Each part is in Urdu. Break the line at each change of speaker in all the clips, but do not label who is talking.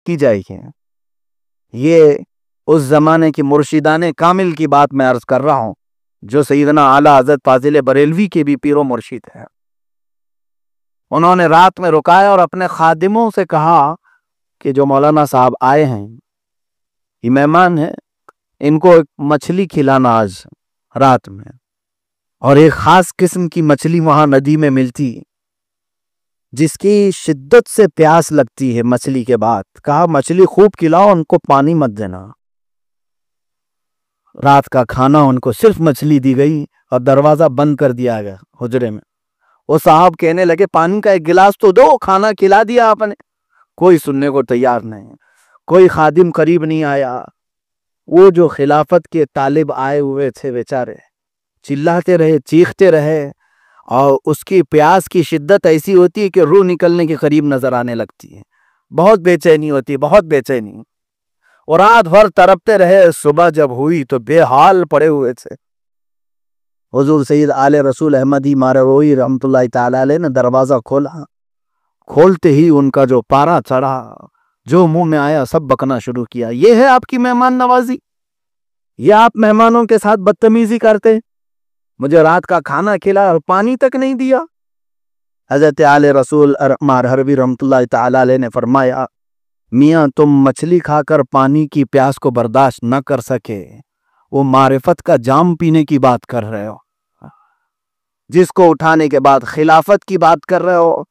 کی جائے گی۔ یہ اس زمانے کی مرشدان کامل کی بات میں عرض کر رہا ہوں، جو سیدنا اعلیٰ حضرت فاضل بریلوی کے بھی پیر و مرشد ہے۔ انہوں نے رات میں رکایا اور اپنے خادموں سے کہا کہ جو مولانا صاحب آئے ہیں، یہ مہمان ہیں، ان کو ایک مچھلی کھلانا آج رات میں۔ اور ایک خاص قسم کی مچھلی وہاں ندی میں ملتی جس کی شدت سے پیاس لگتی ہے مچھلی کے بعد۔ کہا مچھلی خوب کھلاؤ، ان کو پانی مت دینا۔ رات کا کھانا ان کو صرف مچھلی دی گئی اور دروازہ بند کر دیا گیا حجرے میں۔ وہ صاحب کہنے لگے پانی کا ایک گلاس تو دو، کھانا کھلا دیا آپ نے۔ کوئی سننے کو تیار نہیں، کوئی خادم قریب نہیں آیا۔ وہ جو خلافت کے طالب آئے ہوئے تھے بیچارے چلاتے رہے، چیختے رہے، اور اس کی پیاس کی شدت ایسی ہوتی ہے کہ روح نکلنے کے قریب نظر آنے لگتی ہے، بہت بے چینی ہوتی ہے، بہت بے چینی۔ اور رات بھر تڑپتے رہے، صبح جب ہوئی تو بے حال پڑے ہوئے تھے۔ حضور سید آل رسول احمدی ماروی رحمت اللہ تعالی علیہ نے دروازہ کھولا۔ کھولتے ہی ان کا جو پارا چڑھا، جو منہ میں آیا سب بکنا شروع کیا۔ یہ ہے آپ کی مہمان نوازی؟ یہ آپ مہمانوں کے ساتھ بدتمیزی کرتے؟ مجھے رات کا کھانا کھلا اور پانی تک نہیں دیا۔ حضرت آل رسول مارحروی رحمت اللہ تعالی علیہ نے فرمایا میاں تم مچھلی کھا کر پانی کی پیاس کو برداشت نہ کر سکے، وہ معرفت کا جام پینے کی بات کر رہے ہو، جس کو اٹھانے کے بعد خلافت کی بات کر رہے ہو،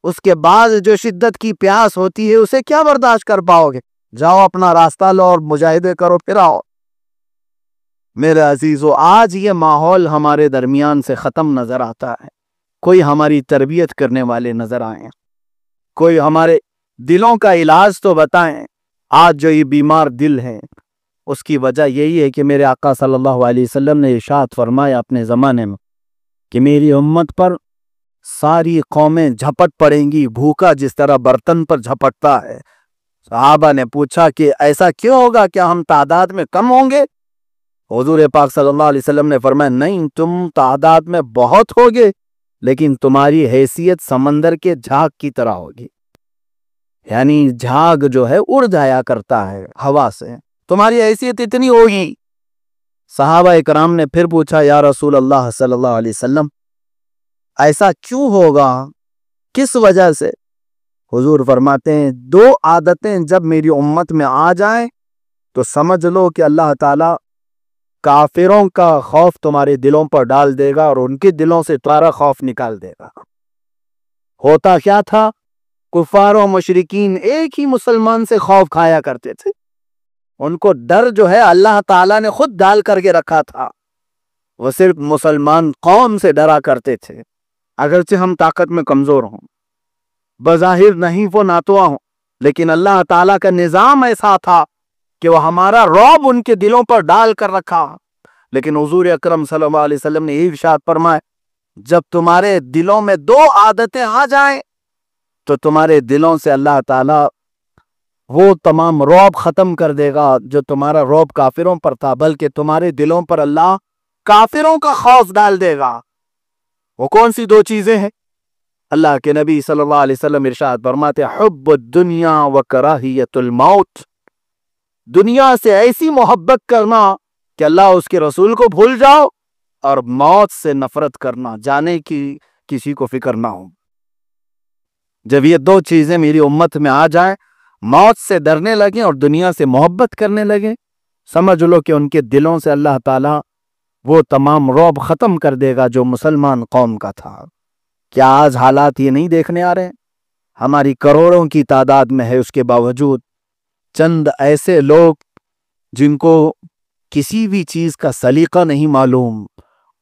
اس کے بعد جو شدت کی پیاس ہوتی ہے اسے کیا برداشت کر پاؤ گے؟ جاؤ اپنا راستہ لو اور مجاہدے کرو، پھر آؤ۔ میرے عزیزو، آج یہ ماحول ہمارے درمیان سے ختم نظر آتا ہے۔ کوئی ہماری تربیت کرنے والے نظر آئیں، کوئی ہمارے دلوں کا علاج تو بتائیں۔ آج جو یہ بیمار دل ہے اس کی وجہ یہی ہے کہ میرے آقا صلی اللہ علیہ وسلم نے ارشاد فرمایا اپنے زمانے میں کہ میری امت پر ساری قومیں جھپٹ پڑیں گی، بھوکا جس طرح برتن پر جھپٹتا ہے۔ صحابہ نے پوچھا کہ ایسا کیوں ہوگا، کیا ہم تعداد میں کم ہوں گے؟ حضور پاک صلی اللہ علیہ وسلم نے فرمایا نہیں، تم تعداد میں بہت ہوگے لیکن تمہاری حیثیت سمندر کے جھاگ کی طرح ہوگی۔ یعنی جھاگ جو ہے اڑ جایا کرتا ہے ہوا سے، تمہاری حیثیت اتنی ہوگی۔ صحابہ اکرام نے پھر پوچھا یا رسول اللہ صلی اللہ علیہ وسلم ایسا کیوں ہوگا، کس وجہ سے؟ حضور فرماتے ہیں دو عادتیں جب میری امت میں آ جائیں تو سمجھ لو کہ اللہ تعالیٰ کافروں کا خوف تمہارے دلوں پر ڈال دے گا اور ان کے دلوں سے تمہارا خوف نکال دے گا۔ ہوتا کیا تھا، کفار و مشرکین ایک ہی مسلمان سے خوف کھایا کرتے تھے، ان کو ڈر جو ہے اللہ تعالیٰ نے خود ڈال کر کے رکھا تھا۔ وہ صرف مسلمان قوم سے ڈرا کرتے تھے، اگرچہ ہم طاقت میں کمزور ہوں، بظاہر نہیں وہ ناتواں ہوں، لیکن اللہ تعالیٰ کا نظام ایسا تھا کہ وہ ہمارا رعب ان کے دلوں پر ڈال کر رکھا۔ لیکن حضور اکرم صلی اللہ علیہ وسلم نے یہ ارشاد فرمایا جب تمہارے دلوں میں دو عادتیں آ جائیں تو تمہارے دلوں سے اللہ تعالیٰ وہ تمام رعب ختم کر دے گا جو تمہارا رعب کافروں پر تھا، بلکہ تمہارے دلوں پر اللہ کافروں کا خوف ڈال دے گا۔ وہ کون سی دو چیزیں ہیں؟ اللہ کے نبی صلی اللہ علیہ وسلم ارشاد فرماتے حب الدنیا و کراہیت الموت، دنیا سے ایسی محبت کرنا کہ اللہ اس کے رسول کو بھول جاؤ، اور موت سے نفرت کرنا، جانے کی کسی کو فکر نہ ہو۔ جب یہ دو چیزیں میری امت میں آ جائیں، موت سے ڈرنے لگیں اور دنیا سے محبت کرنے لگیں، سمجھ لو کہ ان کے دلوں سے اللہ تعالیٰ وہ تمام رعب ختم کر دے گا جو مسلمان قوم کا تھا۔ کیا آج حالات یہ نہیں دیکھنے آ رہے ہیں؟ ہماری کروڑوں کی تعداد میں ہے، اس کے باوجود چند ایسے لوگ جن کو کسی بھی چیز کا سلیقہ نہیں معلوم،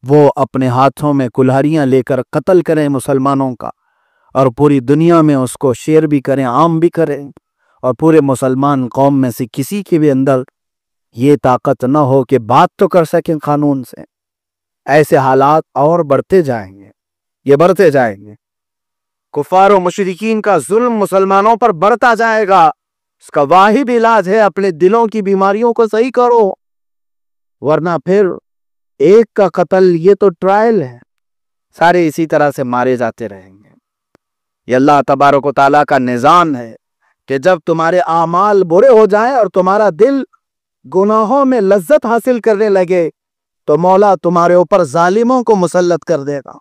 وہ اپنے ہاتھوں میں کلہاڑیاں لے کر قتل کریں مسلمانوں کا، اور پوری دنیا میں اس کو شیئر بھی کریں، عام بھی کریں، اور پورے مسلمان قوم میں سے کسی کے بھی اندر یہ طاقت نہ ہو کہ بات تو کر سکیں قانون سے۔ ایسے حالات اور بڑھتے جائیں گے، یہ بڑھتے جائیں گے۔ کفار و مشرکین کا ظلم مسلمانوں پر بڑھتا جائے گا۔ اس کا واحد علاج ہے اپنے دلوں کی بیماریوں کو صحیح کرو، ورنہ پھر ایک کا قتل یہ تو ٹرائل ہے، سارے اسی طرح سے مارے جاتے رہیں گے۔ یہ اللہ تبارک و تعالیٰ کا نظام ہے کہ جب تمہارے اعمال برے ہو جائیں اور تمہارا دل گناہوں میں لذت حاصل کرنے لگے تو مولا تمہارے اوپر ظالموں کو مسلط کر دے گا،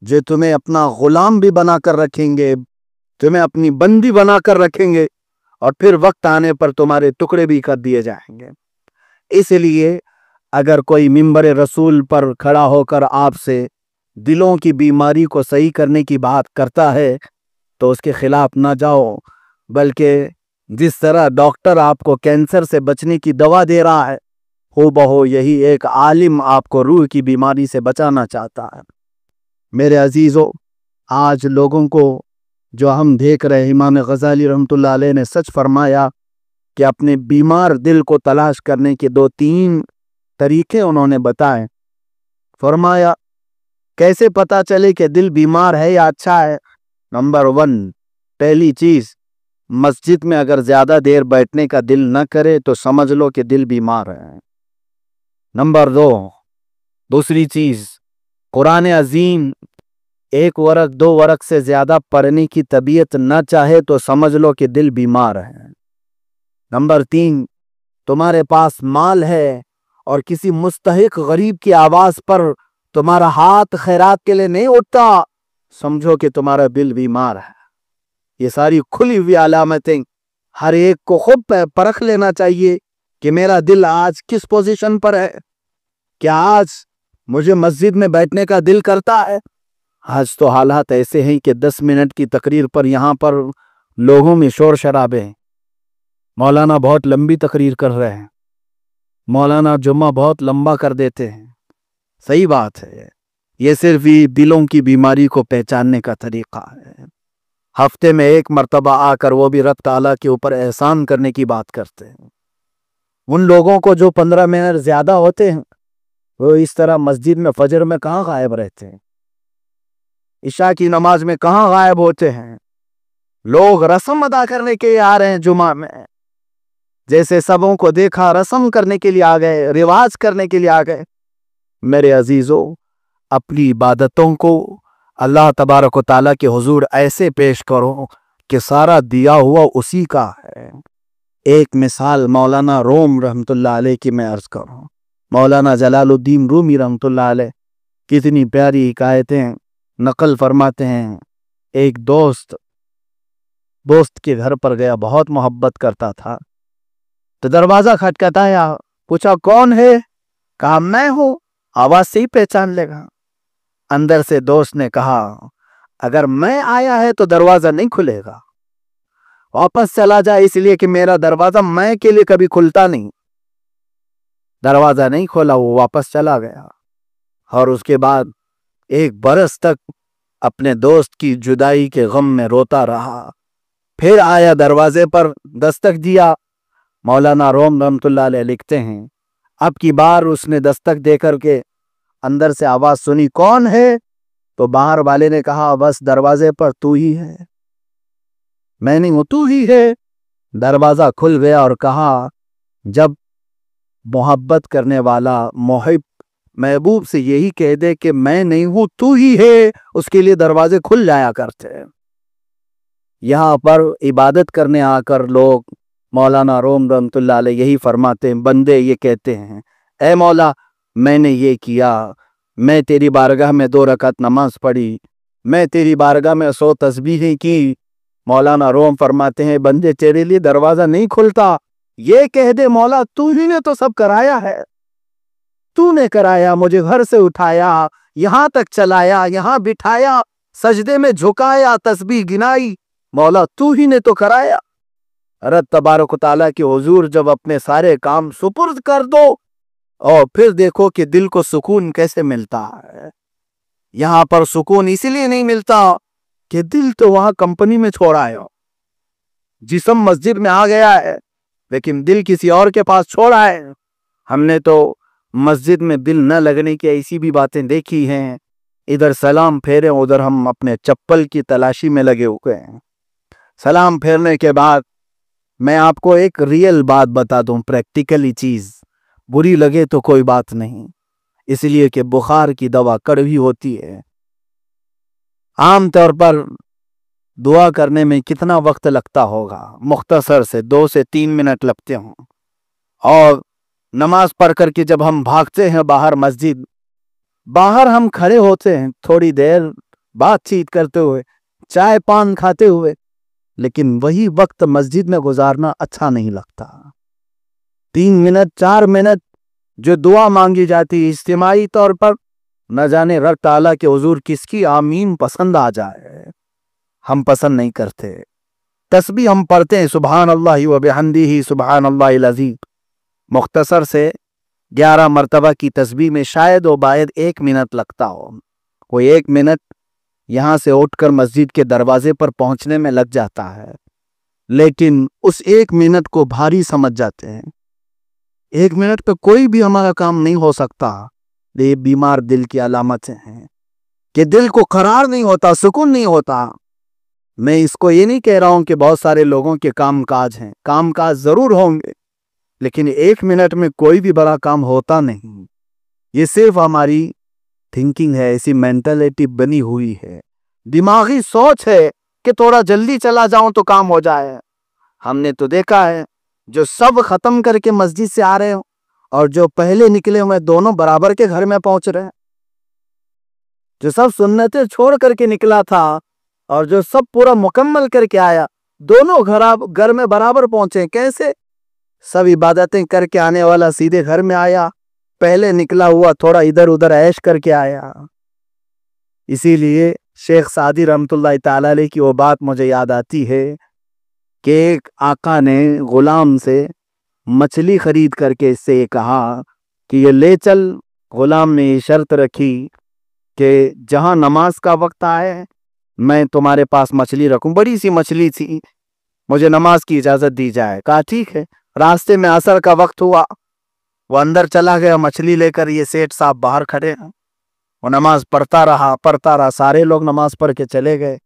جو تمہیں اپنا غلام بھی بنا کر رکھیں گے، تمہیں اپنی بندی بنا کر رکھیں گے، اور پھر وقت آنے پر تمہارے ٹکڑے بھی کر دیے جائیں گے۔ اس لیے اگر کوئی منبر رسول پر کھڑا ہو کر آپ سے دلوں کی بیماری کو صحیح کرنے کی بات کرتا ہے تو اس کے خلاف نہ جاؤ، بلکہ جس طرح ڈاکٹر آپ کو کینسر سے بچنے کی دوا دے رہا ہے، ہو بہو یہی ایک عالم آپ کو روح کی بیماری سے بچانا چاہتا ہے۔ میرے عزیزو، آج لوگوں کو جو ہم دیکھ رہے ہیں، امام غزالی رحمۃ اللہ علیہ نے سچ فرمایا کہ اپنے بیمار دل کو تلاش کرنے کے 2-3 طریقے انہوں نے بتائے۔ فرمایا کیسے پتا چلے کہ دل بیمار ہے یا اچھا ہے؟ نمبر 1، پہلی چیز، مسجد میں اگر زیادہ دیر بیٹھنے کا دل نہ کرے تو سمجھ لو کہ دل بیمار ہے۔ نمبر 2، دوسری چیز، قرآن عظیم 1 ورق 2 ورق سے زیادہ پڑھنے کی طبیعت نہ چاہے تو سمجھ لو کہ دل بیمار ہے۔ نمبر 3، تمہارے پاس مال ہے اور کسی مستحق غریب کی آواز پر تمہارا ہاتھ خیرات کے لیے نہیں اٹھتا، سمجھو کہ تمہارا دل بیمار ہے۔ یہ ساری کھلی ہوئی علامتیں ہر ایک کو خود پرکھ لینا چاہیے کہ میرا دل آج کس پوزیشن پر ہے۔ کیا آج مجھے مسجد میں بیٹھنے کا دل کرتا ہے؟ آج تو حالات ایسے ہیں کہ 10 منٹ کی تقریر پر یہاں پر لوگوں میں شور شرابے ہیں۔ مولانا بہت لمبی تقریر کر رہے ہیں، مولانا جمعہ بہت لمبا کر دیتے ہیں۔ صحیح بات ہے، یہ صرف دلوں کی بیماری کو پہچاننے کا طریقہ ہے۔ ہفتے میں 1 مرتبہ آ کر وہ بھی رب تعالیٰ کے اوپر احسان کرنے کی بات کرتے ہیں۔ ان لوگوں کو جو 15 منٹ زیادہ ہوتے ہیں وہ اس طرح مسجد میں فجر میں کہاں غائب رہتے ہیں، عشاء کی نماز میں کہاں غائب ہوتے ہیں۔ لوگ رسم ادا کرنے کے لیے آ رہے ہیں جمعہ میں، جیسے سبوں کو دیکھا رسم کرنے کے لیے آ گئے، رواج کرنے کے لیے آ گئے۔ میرے عزیزو، اپنی عبادتوں کو اللہ تبارک و تعالیٰ کے حضور ایسے پیش کرو کہ سارا دیا ہوا اسی کا ہے۔ ایک مثال مولانا روم رحمۃ اللہ علیہ کی میں عرض کروں۔ مولانا جلال الدین رومی رحمۃ اللہ علیہ کتنی پیاری حکایتیں نقل فرماتے ہیں۔ ایک دوست کے گھر پر گیا، بہت محبت کرتا تھا، تو دروازہ کھٹکھٹایا، پوچھا کون ہے؟ کہا میں ہوں، آواز سے ہی پہچان لے گا۔ اندر سے دوست نے کہا اگر میں آیا ہے تو دروازہ نہیں کھلے گا، واپس چلا جا، اس لیے کہ میرا دروازہ میں کے لیے کبھی کھلتا نہیں۔ دروازہ نہیں کھولا، وہ واپس چلا گیا، اور اس کے بعد 1 برس تک اپنے دوست کی جدائی کے غم میں روتا رہا۔ پھر آیا، دروازے پر دستک دیا۔ مولانا روم رحمۃ اللہ علیہ لکھتے ہیں اب کی بار اس نے دستک دے کر کے اندر سے آواز سنی، کون ہے؟ تو باہر والے نے کہا بس دروازے پر تو ہی ہے۔ میں نہیں ہوں، تو ہی ہے۔ دروازہ کھل گیا اور کہا جب محبت کرنے والا محبوب سے یہی کہہ دے کہ میں نہیں ہوں تو ہی ہے، اس کے لیے دروازے کھل جایا کرتے ہیں۔ یہاں پر عبادت کرنے آ کر لوگ مولانا روم رحمۃ اللہ علیہ یہی فرماتے ہیں، بندے یہ کہتے ہیں اے مولا میں نے یہ کیا، میں تیری بارگاہ میں 2 رکعت نماز پڑھی، میں تیری بارگاہ میں 100 تسبیحیں کی۔ مولانا روم فرماتے ہیں بندے تیرے لیے دروازہ نہیں کھلتا، یہ کہہ دے مولا تو ہی نے تو سب کرایا ہے، تو نے کرایا، مجھے گھر سے اٹھایا، یہاں تک چلایا، یہاں بٹھایا، سجدے میں جھکایا، تسبیح گنائی، مولا تو ہی نے تو کرایا۔ رب تبارک و تعالیٰ کے حضور جب اپنے سارے کام سپرد کر دو اور پھر دیکھو کہ دل کو سکون کیسے ملتا ہے۔ یہاں پر سکون اسی لیے نہیں ملتا کہ دل تو وہاں کمپنی میں چھوڑا ہے، جسم مسجد میں آ گیا ہے لیکن دل کسی اور کے پاس چھوڑا ہے۔ ہم نے تو مسجد میں دل نہ لگنے کی ایسی بھی باتیں دیکھی ہیں، ادھر سلام پھیرے ادھر ہم اپنے چپل کی تلاشی میں لگے ہوئے ہیں۔ سلام پھیرنے کے بعد میں آپ کو ایک ریئل بات بتا دوں، پریکٹیکلی چیز، بری لگے تو کوئی بات نہیں، اس لیے کہ بخار کی دوا کڑوی ہوتی ہے۔ عام طور پر دعا کرنے میں کتنا وقت لگتا ہوگا؟ مختصر سے 2 سے 3 منٹ لگتے ہوں، اور نماز پڑھ کر کے جب ہم بھاگتے ہیں باہر مسجد، باہر ہم کھڑے ہوتے ہیں تھوڑی دیر بات چیت کرتے ہوئے، چائے پان کھاتے ہوئے، لیکن وہی وقت مسجد میں گزارنا اچھا نہیں لگتا۔ 3 منٹ 4 منٹ جو دعا مانگی جاتی اجتماعی طور پر، نہ جانے رب تعالیٰ کے حضور کس کی آمین پسند آ جائے، ہم پسند نہیں کرتے۔ تسبیح ہم پڑھتے ہیں سبحان اللہ و بحمدہ سبحان اللہ العظیم، مختصر سے 11 مرتبہ کی تسبیح میں شاید و باید 1 منٹ لگتا ہو۔ کوئی 1 منٹ یہاں سے اٹھ کر مسجد کے دروازے پر پہنچنے میں لگ جاتا ہے، لیکن اس 1 منٹ کو بھاری سمجھ جاتے ہیں۔ 1 منٹ پہ کوئی بھی ہمارا کام نہیں ہو سکتا۔ یہ بیمار دل کی علامتیں ہیں کہ دل کو قرار نہیں ہوتا، سکون نہیں ہوتا۔ میں اس کو یہ نہیں کہہ رہا ہوں کہ بہت سارے لوگوں کے کام کاج ہیں، کام کاج ضرور ہوں گے، لیکن 1 منٹ میں کوئی بھی بڑا کام ہوتا نہیں۔ یہ صرف ہماری تھنکنگ ہے، ایسی مینٹلٹی بنی ہوئی ہے، دماغی سوچ ہے کہ تھوڑا جلدی چلا جاؤں تو کام ہو جائے۔ ہم نے تو دیکھا ہے جو سب ختم کر کے مسجد سے آ رہے ہوں اور جو پہلے نکلے ہوئے دونوں برابر کے گھر میں پہنچ رہے ہیں۔ جو سب سنتیں چھوڑ کر کے نکلا تھا اور جو سب پورا مکمل کر کے آیا، دونوں گھر میں برابر پہنچے۔ کیسے؟ سب عبادتیں کر کے آنے والا سیدھے گھر میں آیا، پہلے نکلا ہوا تھوڑا ادھر ادھر عیش کر کے آیا۔ اسی لیے شیخ سعدی رحمت اللہ تعالی علیہ کی وہ بات مجھے یاد آتی ہے کہ ایک آقا نے غلام سے مچھلی خرید کر کے اس سے یہ کہا کہ یہ لے چل۔ غلام نے یہ شرط رکھی کہ جہاں نماز کا وقت آئے میں تمہارے پاس مچھلی رکھوں، بڑی سی مچھلی تھی، مجھے نماز کی اجازت دی جائے۔ کہا ٹھیک ہے۔ راستے میں عصر کا وقت ہوا، وہ اندر چلا گیا مچھلی لے کر، یہ سیٹھ صاحب باہر کھڑے ہیں، وہ نماز پڑھتا رہا، سارے لوگ نماز پڑھ کے چلے گئے،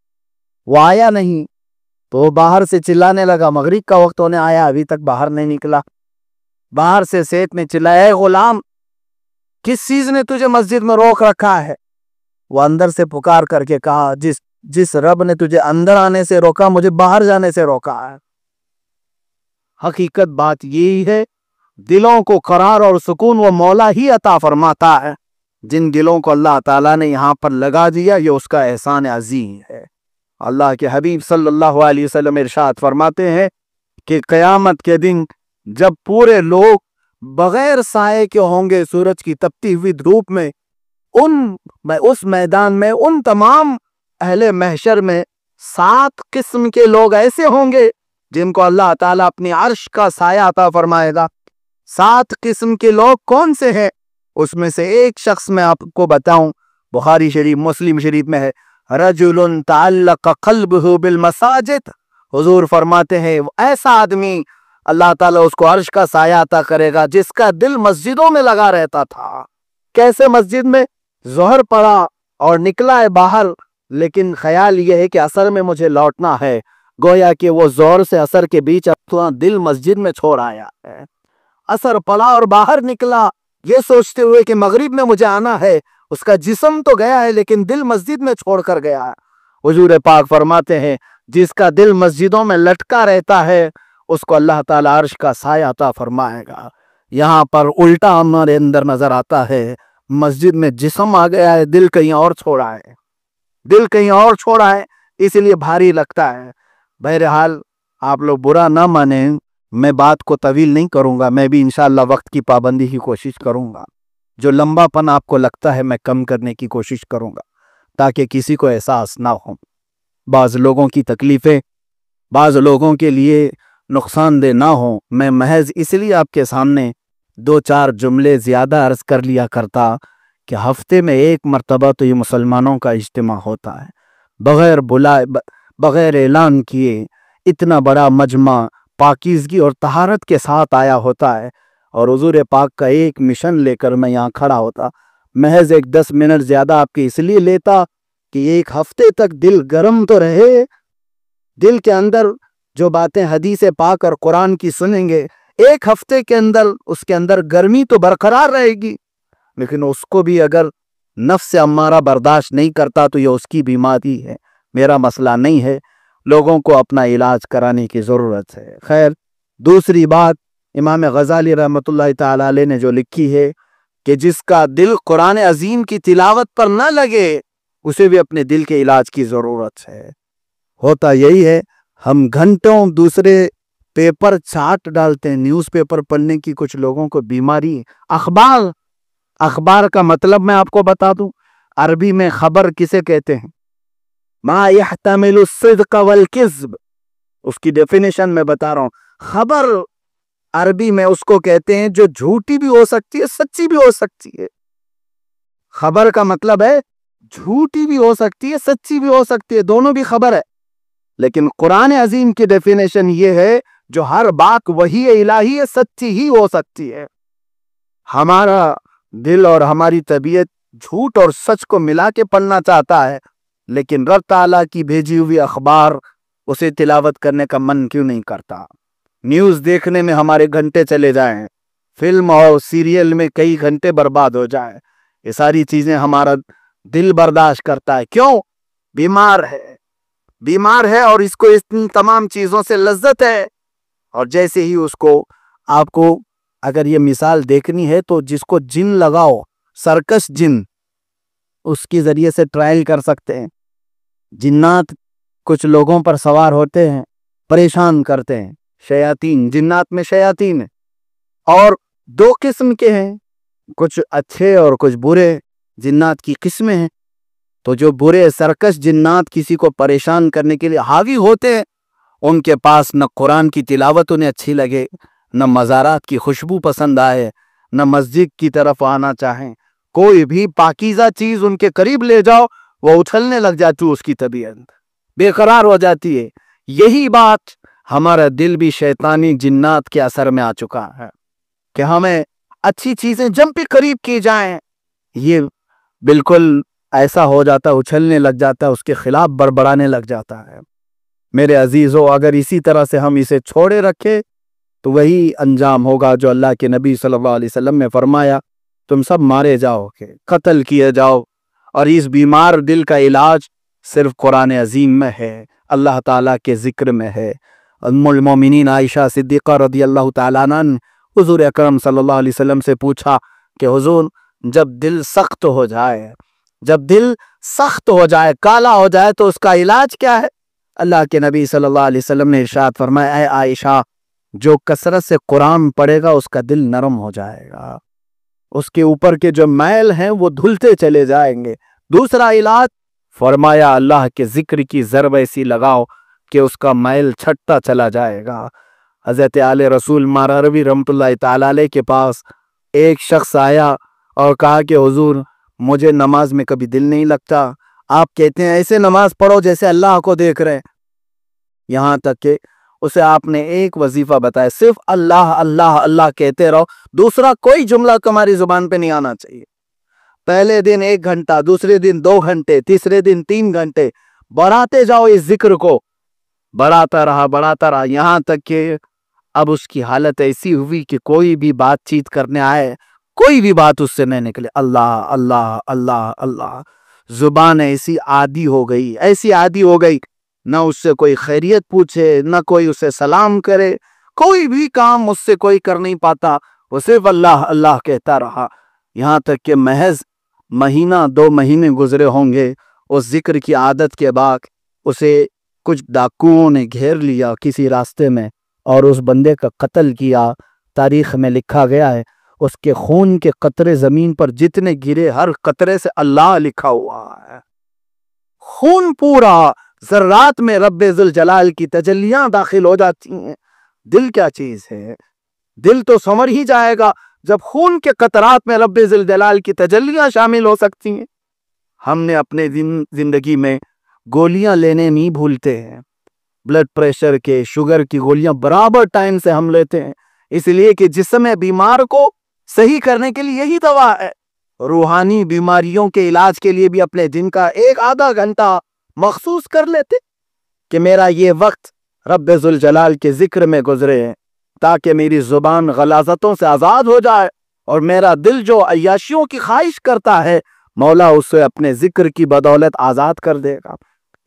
وہ آیا نہیں تو وہ باہر سے چلانے لگا، مغرب کا وقت ہونے آیا ابھی تک باہر نہیں نکلا۔ باہر سے سیٹھ نے چلایا، اے غلام کس چیز نے تجھے مسجد میں روک رکھا ہے؟ وہ اندر سے پکار کر کے کہا جس رب نے تجھے اندر آنے سے روکا مجھے باہر جانے سے روکا ہے۔ حقیقت بات یہی ہے، دلوں کو قرار اور سکون وہ مولا ہی عطا فرماتا ہے۔ جن دلوں کو اللہ تعالیٰ نے یہاں پر لگا دیا، یہ اس کا احسان عظیم ہے۔ اللہ کے حبیب صلی اللہ علیہ وسلم ارشاد فرماتے ہیں کہ قیامت کے دن جب پورے لوگ بغیر سائے کے ہوں گے سورج کی تپتی ہوئی دھوپ میں، اس میدان میں ان تمام اہل محشر میں 7 قسم کے لوگ ایسے ہوں گے جن کو اللہ تعالیٰ اپنی عرش کا سایہ عطا فرمائے گا۔ 7 قسم کے لوگ کون سے ہیں؟ اس میں سے ایک شخص میں آپ کو بتاؤں، بخاری شریف مسلم شریف میں ہے، رجل تعلق قلبہ بالمساجد۔ حضور فرماتے ہیں ایسا آدمی اللہ تعالیٰ اس کو عرش کا سایہ عطا کرے گا جس کا دل مسجدوں میں لگا رہتا تھا۔ کیسے مسجد میں؟ ظہر پڑا اور نکلا ہے باہر، لیکن خیال یہ ہے کہ عصر میں مجھے لوٹنا ہے، گویا کہ وہ ظہر سے عصر کے بیچ اپنا دل مسجد میں چھوڑ آیا ہے۔ عصر پڑا اور باہر نکلا یہ سوچتے ہوئے کہ مغرب میں مجھے آنا ہے، اس کا جسم تو گیا ہے لیکن دل مسجد میں چھوڑ کر گیا ہے۔ حضور پاک فرماتے ہیں جس کا دل مسجدوں میں لٹکا رہتا ہے اس کو اللہ تعالیٰ عرش کا سایہ عطا فرمائے گا۔ یہاں پر الٹا ہمارے اندر نظر آتا ہے، مسجد میں جسم آ گیا ہے، دل کہیں اور چھوڑا ہے، دل کہیں اور چھوڑا ہے، اس لیے بھاری لگتا ہے۔ بہرحال آپ لوگ برا نہ مانیں، میں بات کو طویل نہیں کروں گا، میں بھی انشاءاللہ وقت کی پابندی کی کوشش کروں گا، جو لمبا پن آپ کو لگتا ہے میں کم کرنے کی کوشش کروں گا تاکہ کسی کو احساس نہ ہو۔ بعض لوگوں کی تکلیفیں بعض لوگوں کے لیے نقصان دہ نہ ہوں، میں محض اس لیے آپ کے سامنے 2-4 جملے زیادہ عرض کر لیا کرتا کہ ہفتے میں 1 مرتبہ تو یہ مسلمانوں کا اجتماع ہوتا ہے، بغیر بلائے بغیر اعلان کیے اتنا بڑا مجمع پاکیزگی اور طہارت کے ساتھ آیا ہوتا ہے، اور حضور پاک کا ایک مشن لے کر میں یہاں کھڑا ہوتا، محض 10 منٹ زیادہ آپ کے اس لیے لیتا کہ 1 ہفتے تک دل گرم تو رہے، دل کے اندر جو باتیں حدیث پاک اور قرآن کی سنیں گے 1 ہفتے کے اندر اس کے اندر گرمی تو برقرار رہے گی، لیکن اس کو بھی اگر نفس امارہ برداشت نہیں کرتا تو یہ اس کی بیماری ہے، میرا مسئلہ نہیں ہے۔ لوگوں کو اپنا علاج کرانے کی ضرورت ہے۔ خیر، دوسری بات امام غزالی رحمۃ اللہ تعالی علیہ نے جو لکھی ہے کہ جس کا دل قرآن عظیم کی تلاوت پر نہ لگے اسے بھی اپنے دل کے علاج کی ضرورت ہے۔ ہوتا یہی ہے، ہم گھنٹوں دوسرے پیپر چاٹ ڈالتے ہیں، نیوز پیپر پڑھنے کی کچھ لوگوں کو بیماری۔ اخبار کا مطلب میں آپ کو بتا دوں، عربی میں خبر کسے کہتے ہیں؟ ما يحتمل الصدق والکذب، اس کی ڈیفینیشن میں بتا رہا ہوں۔ خبر عربی میں اس کو کہتے ہیں جو جھوٹی بھی ہو سکتی ہے، سچی بھی ہو سکتی ہے۔ خبر کا مطلب ہے جھوٹی بھی ہو سکتی ہے، سچی بھی ہو سکتی ہے، دونوں بھی خبر ہے۔ لیکن قرآن عظیم کی ڈیفینیشن یہ ہے جو ہر بات وحی الہی ہے، سچی ہی ہو سکتی ہے۔ ہمارا دل اور ہماری طبیعت جھوٹ اور سچ کو ملا کے پڑھنا چاہتا ہے، لیکن رب تعالیٰ کی بھیجی ہوئی اخبار اسے تلاوت کرنے کا من کیوں نہیں کرتا؟ نیوز دیکھنے میں ہمارے گھنٹے چلے جائیں، فلم اور سیریل میں کئی گھنٹے برباد ہو جائیں، یہ ساری چیزیں ہمارا دل برداشت کرتا ہے۔ کیوں؟ بیمار ہے اور اس کو ان تمام چیزوں سے لذت ہے۔ اور جیسے ہی اس کو، آپ کو اگر یہ مثال دیکھنی ہے تو جس کو جن لگاؤ، سرکش جن، اس کے ذریعے سے ٹرائل کر سکتے ہیں۔ جنات کچھ لوگوں پر سوار ہوتے ہیں، پریشان کرتے ہیں، شیاطین، جنات میں شیاطین ہیں، اور دو قسم کے ہیں، کچھ اچھے اور کچھ برے جنات کی قسمیں ہیں۔ تو جو برے سرکش جنات کسی کو پریشان کرنے کے لیے حاوی ہوتے ہیں، ان کے پاس نہ قرآن کی تلاوت انہیں اچھی لگے، نہ مزارات کی خوشبو پسند آئے، نہ مسجد کی طرف آنا چاہیں، کوئی بھی پاکیزہ چیز ان کے قریب لے جاؤ وہ اچھلنے لگ جاتی، اس کی طبیعت بے قرار ہو جاتی ہے۔ یہی بات ہمارا دل بھی شیطانی جنات کے اثر میں آ چکا ہے کہ ہمیں اچھی چیزیں جب بھی قریب کی جائیں یہ بالکل ایسا ہو جاتا، اچھلنے لگ جاتا، اس کے خلاف بڑبڑانے لگ جاتا ہے۔ میرے عزیزو، اگر اسی طرح سے ہم اسے چھوڑے رکھے تو وہی انجام ہوگا جو اللہ کے نبی صلی اللہ علیہ وسلم نے فرمایا، تم سب مارے جاؤ گے، قتل کیے جاؤ۔ اور اس بیمار دل کا علاج صرف قرآن عظیم میں ہے، اللہ تعالیٰ کے ذکر میں ہے۔ ام المومنین عائشہ صدیقہ رضی اللہ تعالیٰ عنہ نے حضور اکرم صلی اللہ علیہ وسلم سے پوچھا کہ حضور، جب دل سخت ہو جائے، کالا ہو جائے تو اس کا علاج کیا ہے؟ اللہ کے نبی صلی اللہ علیہ وسلم نے ارشاد فرمایا، اے عائشہ، جو کثرت سے قرآن پڑھے گا اس کا دل نرم ہو جائے گا، اس کے اوپر کے جو میل ہیں وہ دھلتے چلے جائیں گے۔ دوسرا علاج فرمایا، اللہ کے ذکر کی ضرب ایسی لگاؤ کہ اس کا میل چھٹتا چلا جائے گا۔ حضرت آل رسول ماراروی رحمۃ اللہ تعالی علیہ کے پاس ایک شخص آیا اور کہا کہ حضور، مجھے نماز میں کبھی دل نہیں لگتا، آپ کہتے ہیں ایسے نماز پڑھو جیسے اللہ کو دیکھ رہے ہیں۔ یہاں تک کہ اسے آپ نے ایک وظیفہ بتایا، صرف اللہ اللہ اللہ کہتے رہو، دوسرا کوئی جملہ تمہاری زبان پہ نہیں آنا چاہیے۔ پہلے دن 1 گھنٹہ، دوسرے دن 2 گھنٹے، تیسرے دن 3 گھنٹے بڑھاتے جاؤ اس ذکر کو، بڑھاتا رہا یہاں تک کہ اب اس کی حالت ایسی ہوئی کہ کوئی بھی بات چیت کرنے آئے، کوئی بھی بات اس سے نہیں نکلے، اللہ اللہ اللہ اللہ۔ زبان ایسی عادی ہو گئی، نہ اس سے کوئی خیریت پوچھے، نہ کوئی اسے سلام کرے، کوئی بھی کام اس سے کوئی کر نہیں پاتا، وہ صرف اللہ اللہ کہتا رہا۔ یہاں تک کہ محض 1-2 مہینے گزرے ہوں گے اس ذکر کی عادت کے بعد، اسے کچھ ڈاکوؤں نے گھیر لیا کسی راستے میں اور اس بندے کا قتل کیا۔ تاریخ میں لکھا گیا ہے اس کے خون کے قطرے زمین پر جتنے گرے، ہر قطرے سے اللہ لکھا ہوا ہے۔ خون پورا، ذرات میں رب ذوالجلال کی تجلیاں داخل ہو جاتی ہیں۔ دل کیا چیز ہے؟ دل تو سمر ہی جائے گا جب خون کے قطرات میں رب ذوالجلال کی تجلیاں شامل ہو سکتی ہیں۔ ہم نے اپنے زندگی میں گولیاں لینے نہیں بھولتے ہیں، بلڈ پریشر کے، شوگر کی گولیاں برابر ٹائم سے ہم لیتے ہیں، اس لیے کہ جسم بیمار کو صحیح کرنے کے لیے یہی دوا ہے۔ روحانی بیماریوں کے علاج کے لیے بھی اپنے دن کا 1-آدھا گھنٹہ مخصوص کر لیتے کہ میرا یہ وقت رب ذوالجلال کے ذکر میں گزرے ہیں، تاکہ میری زبان غلاظتوں سے آزاد ہو جائے اور میرا دل جو عیاشیوں کی خواہش کرتا ہے مولا اسے اپنے ذکر کی بدولت آزاد کر دے گا۔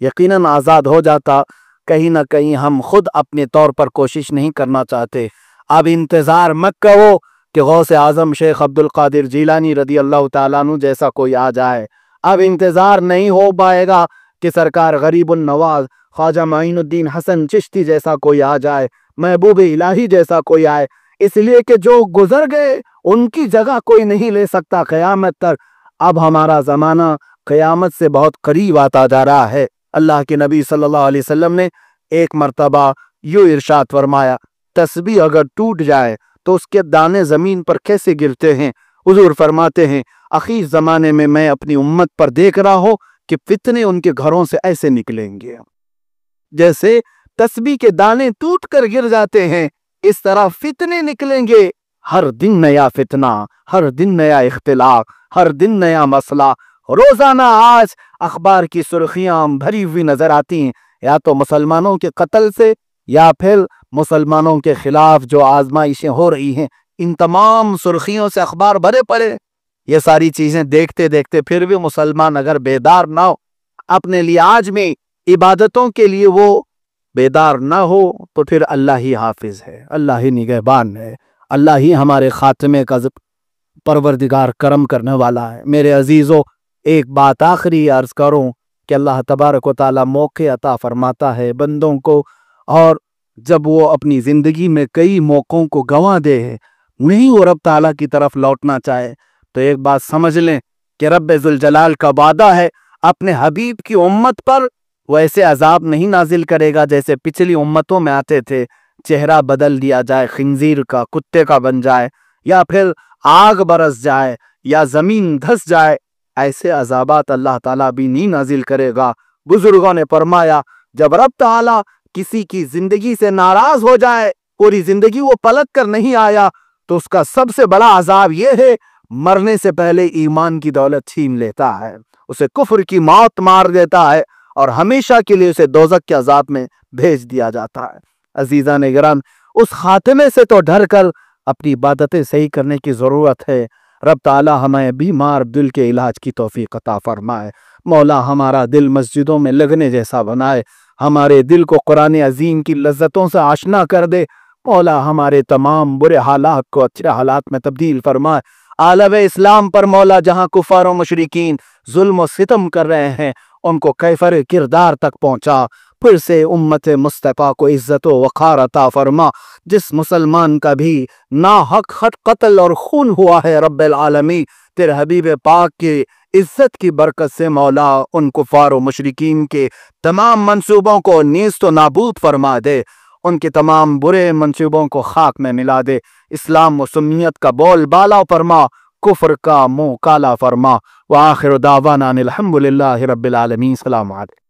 یقیناً آزاد ہو جاتا کہیں نہ کہیں ہم خود اپنے طور پر کوشش نہیں کرنا چاہتے۔ اب انتظار مت کرو کہ غوث اعظم شیخ عبد القادر جیلانی رضی اللہ تعالیٰ عنہ جیسا کوئی آ جائے۔ اب انتظار نہیں ہو پائے گا کہ سرکار غریب النواز خواجہ معین الدین حسن چشتی جیسا کوئی آ جائے، محبوب الہی جیسا کوئی آئے، اس لیے کہ جو گزر گئے ان کی جگہ کوئی نہیں لے سکتا قیامت تک۔ اب ہمارا زمانہ قیامت سے بہت قریب آتا جا رہا ہے۔ اللہ کے نبی صلی اللہ علیہ وسلم نے ایک مرتبہ یوں ارشاد فرمایا، تسبیح اگر ٹوٹ جائے تو اس کے دانے زمین پر کیسے گرتے ہیں؟ حضور فرماتے ہیں اخیر زمانے میں میں اپنی امت پر دیکھ رہا ہوں کہ فتنے ان کے گھروں سے ایسے نکلیں گے جیسے تسبیح کے دانے ٹوٹ کر گر جاتے ہیں، اس طرح فتنے نکلیں گے۔ ہر دن نیا فتنہ، ہر دن نیا اختلاف، ہر دن نیا مسئلہ۔ روزانہ آج اخبار کی سرخیاں بھری ہوئی نظر آتی ہیں، یا تو مسلمانوں کے قتل سے یا پھر مسلمانوں کے خلاف جو آزمائشیں ہو رہی ہیں، ان تمام سرخیوں سے اخبار بھرے پڑے۔ یہ ساری چیزیں دیکھتے دیکھتے پھر بھی مسلمان اگر بیدار نہ ہو، اپنے لیاج میں عبادتوں کے لیے وہ بیدار نہ ہو، تو پھر اللہ ہی حافظ ہے، اللہ ہی نگہبان ہے، اللہ ہی ہمارے خاتمے کا پروردگار کرم کرنے والا ہے۔ میرے عزیزو، ایک بات آخری عرض کروں کہ اللہ تبارک و تعالی موقع عطا فرماتا ہے بندوں کو، اور جب وہ اپنی زندگی میں کئی موقعوں کو گنوا دے نہیں وہ رب تعالیٰ کی طرف لوٹنا چاہے، تو ایک بات سمجھ لیں کہ رب ذوالجلال کا وعدہ ہے اپنے حبیب کی امت پر وہ ایسے عذاب نہیں نازل کرے گا جیسے پچھلی امتوں میں آتے تھے، چہرہ بدل دیا جائے خنزیر کا، کتے کا بن جائے، یا پھر آگ برس جائے، یا زمین دھس جائے۔ ایسے عذابات اللہ تعالیٰ بھی نہیں نازل کرے گا۔ بزرگوں نے فرمایا جب رب تعالیٰ کسی کی زندگی سے ناراض ہو جائے، پوری زندگی وہ پلٹ کر نہیں آیا، تو اس کا سب سے بڑا عذاب یہ ہے مرنے سے پہلے ایمان کی دولت چھین لیتا ہے، اسے کفر کی موت مار دیتا ہے، اور ہمیشہ کے لیے اسے دوزخ کے عذاب میں بھیج دیا جاتا ہے۔ عزیزان گرامی، اس خاتمے سے تو ڈر کر اپنی عبادتیں صحیح کرنے کی ضرورت ہے۔ رب تعالی ہمیں بیمار دل کے علاج کی توفیق عطا فرمائے۔ مولا ہمارا دل مسجدوں میں لگنے جیسا بنائے، ہمارے دل کو قرآن عظیم کی لذتوں سے آشنا کر دے۔ مولا ہمارے تمام برے حالات کو اچھے حالات میں تبدیل فرمائے۔ عالم اسلام پر مولا جہاں کفار و مشرکین ظلم و ستم کر رہے ہیں، ان کو کیفر کردار تک پہنچا۔ پھر سے امت مصطفیٰ کو عزت و وقار عطا فرما۔ جس مسلمان کا بھی ناحق قتل اور خون ہوا ہے رب العالمین، تیرے حبیب پاک کی عزت کی برکت سے مولا ان کفار و مشرکین کے تمام منصوبوں کو نیست و نابود فرما دے، ان کے تمام برے منصوبوں کو خاک میں ملا دے۔ اسلام و سنیت کا بول بالا فرما، کفر کا منہ کالا فرما۔ وآخر دعوانا الحمدللہ رب العالمین۔ السلام علیکم۔